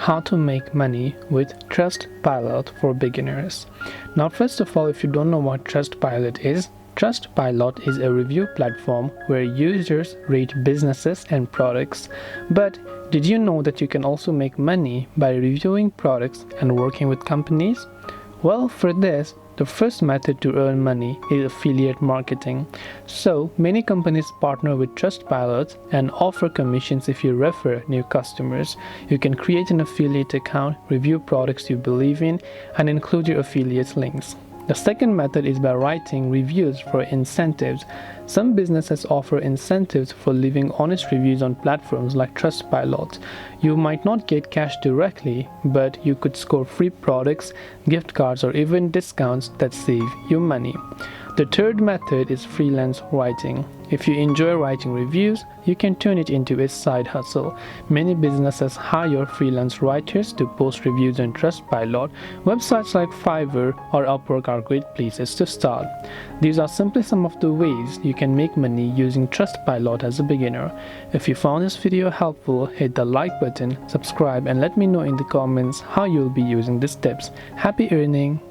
how to make money with Trustpilot for beginners. Now, first of all, if you don't know what Trustpilot is a review platform where users rate businesses and products. But did you know that you can also make money by reviewing products and working with companies? Well, for this, the first method to earn money is affiliate marketing. So many companies partner with Trustpilot and offer commissions if you refer new customers. You can create an affiliate account, review products you believe in, and include your affiliate links. The second method is by writing reviews for incentives. Some businesses offer incentives for leaving honest reviews on platforms like Trustpilot. You might not get cash directly, but you could score free products, gift cards, or even discounts that save you money. The third method is freelance writing. If you enjoy writing reviews, you can turn it into a side hustle. Many businesses hire freelance writers to post reviews on Trustpilot. Websites like Fiverr or Upwork are great places to start. These are simply some of the ways you can make money using Trustpilot as a beginner. If you found this video helpful, hit the like button, subscribe, and let me know in the comments how you'll be using these tips. Happy earning!